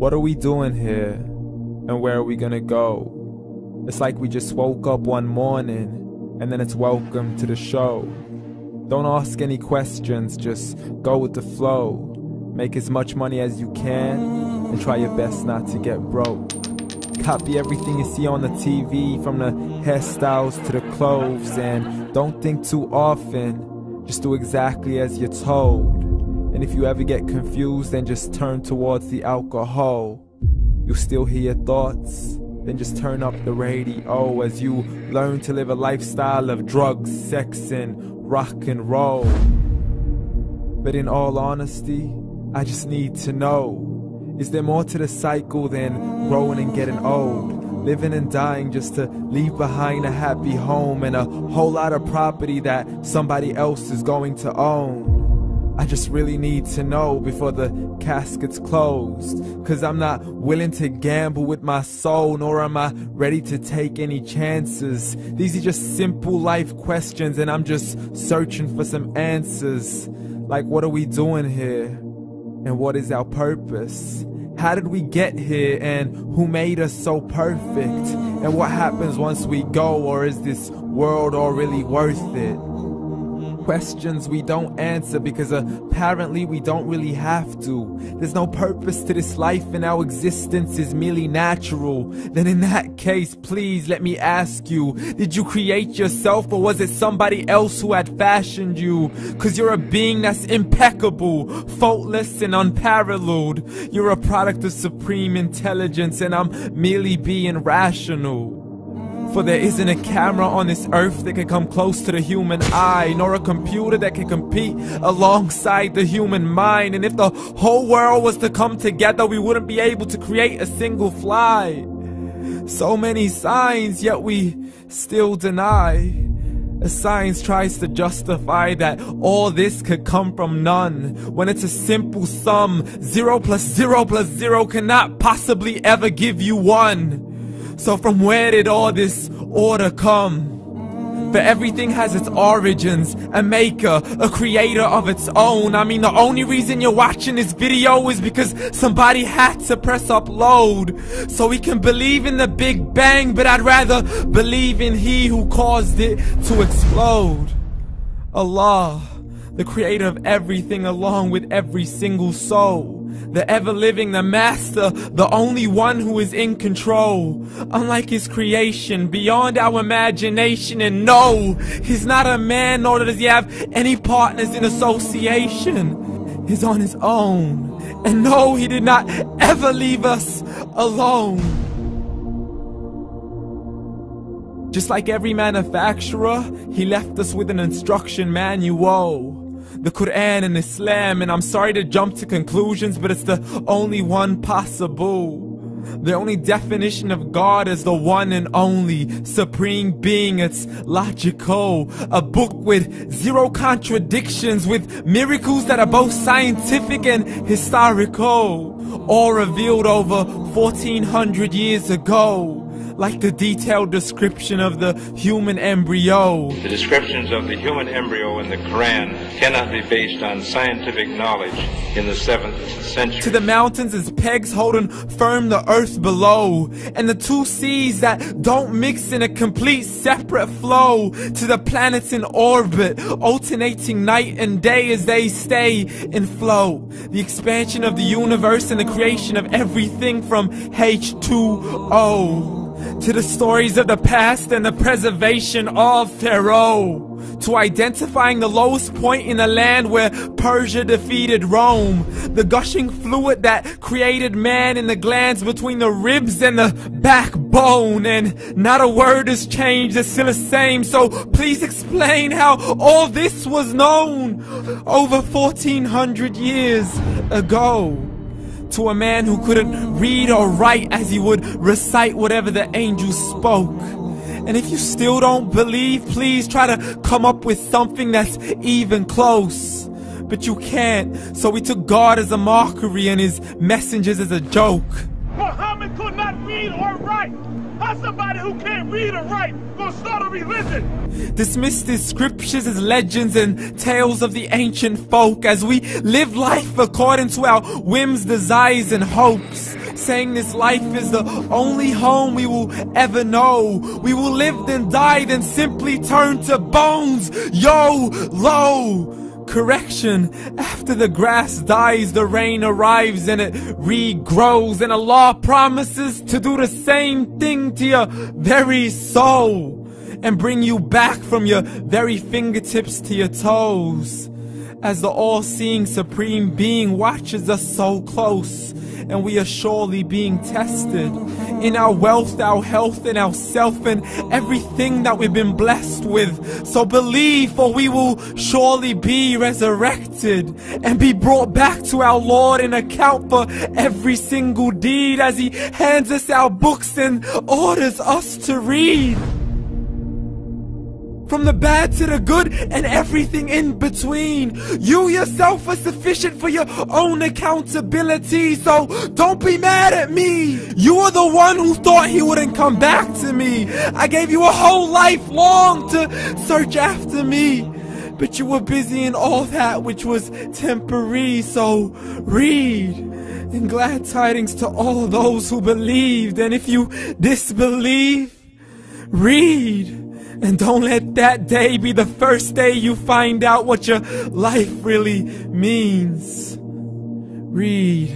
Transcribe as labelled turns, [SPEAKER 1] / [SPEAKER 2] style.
[SPEAKER 1] What are we doing here? And where are we gonna go? It's like we just woke up one morning, and then it's welcome to the show. Don't ask any questions, just go with the flow. Make as much money as you can, and try your best not to get broke. Copy everything you see on the TV, from the hairstyles to the clothes, and don't think too often, just do exactly as you're told. And if you ever get confused, then just turn towards the alcohol. You'll still hear your thoughts, then just turn up the radio as you learn to live a lifestyle of drugs, sex, and rock and roll. But in all honesty, I just need to know, is there more to the cycle than growing and getting old? Living and dying just to leave behind a happy home and a whole lot of property that somebody else is going to own. I just really need to know before the casket's closed, 'cause I'm not willing to gamble with my soul, nor am I ready to take any chances. These are just simple life questions, and I'm just searching for some answers. Like, what are we doing here? And what is our purpose? How did we get here, and who made us so perfect? And what happens once we go, or is this world all really worth it? Questions we don't answer because apparently we don't really have to. There's no purpose to this life and our existence is merely natural. Then in that case, please let me ask you, did you create yourself, or was it somebody else who had fashioned you? 'Cause you're a being that's impeccable, faultless and unparalleled. You're a product of supreme intelligence, and I'm merely being rational. For there isn't a camera on this earth that can come close to the human eye, nor a computer that can compete alongside the human mind. And if the whole world was to come together, we wouldn't be able to create a single fly. So many signs, yet we still deny. As science tries to justify that all this could come from none, when it's a simple sum. 0 plus 0 plus 0 cannot possibly ever give you 1. So from where did all this order come? For everything has its origins, a maker, a creator of its own. I mean, the only reason you're watching this video is because somebody had to press upload. So we can believe in the Big Bang, but I'd rather believe in He who caused it to explode. Allah, the creator of everything along with every single soul. The ever-living, the master, the only one who is in control. Unlike his creation, beyond our imagination. And no, he's not a man, nor does he have any partners in association. He's on his own. And no, he did not ever leave us alone. Just like every manufacturer, he left us with an instruction manual. The Quran and Islam, and I'm sorry to jump to conclusions, but it's the only one possible. The only definition of God is the one and only supreme being. It's logical, a book with 0 contradictions, with miracles that are both scientific and historical, all revealed over 1400 years ago. Like the detailed description of the human embryo.
[SPEAKER 2] The descriptions of the human embryo in the Quran cannot be based on scientific knowledge in the 7th century.
[SPEAKER 1] To the mountains as pegs holding firm the earth below, and the 2 seas that don't mix in a complete separate flow. To the planets in orbit, alternating night and day as they stay in flow. The expansion of the universe and the creation of everything from H2O. To the stories of the past and the preservation of Pharaoh. To identifying the lowest point in the land where Persia defeated Rome. The gushing fluid that created man in the glands between the ribs and the backbone. And not a word has changed, it's still the same. So please explain how all this was known over 1400 years ago. To a man who couldn't read or write, as he would recite whatever the angels spoke. And if you still don't believe, please try to come up with something that's even close. But you can't, so we took God as a mockery and his messengers as a joke.
[SPEAKER 3] Muhammad could not read or write. How's somebody who can't read or write gonna start a religion?
[SPEAKER 1] Dismiss these scriptures as legends and tales of the ancient folk, as we live life according to our whims, desires, and hopes. saying this life is the only home we will ever know. We will live then die, then simply turn to bones. YOLO! Correction, after the grass dies, the rain arrives and it regrows, and Allah promises to do the same thing to your very soul and bring you back from your very fingertips to your toes, as the all-seeing supreme being watches us so close, and we are surely being tested in our wealth, our health, and our self, and everything that we've been blessed with. So believe, for we will surely be resurrected and be brought back to our Lord and account for every single deed, as He hands us our books and orders us to read. From the bad to the good and everything in between. You yourself are sufficient for your own accountability, so don't be mad at me. You are the one who thought He wouldn't come back to me. I gave you a whole life long to search after me, but you were busy in all that which was temporary. So read, and glad tidings to all those who believed. And if you disbelieve, read. And don't let that day be the first day you find out what your life really means. Read.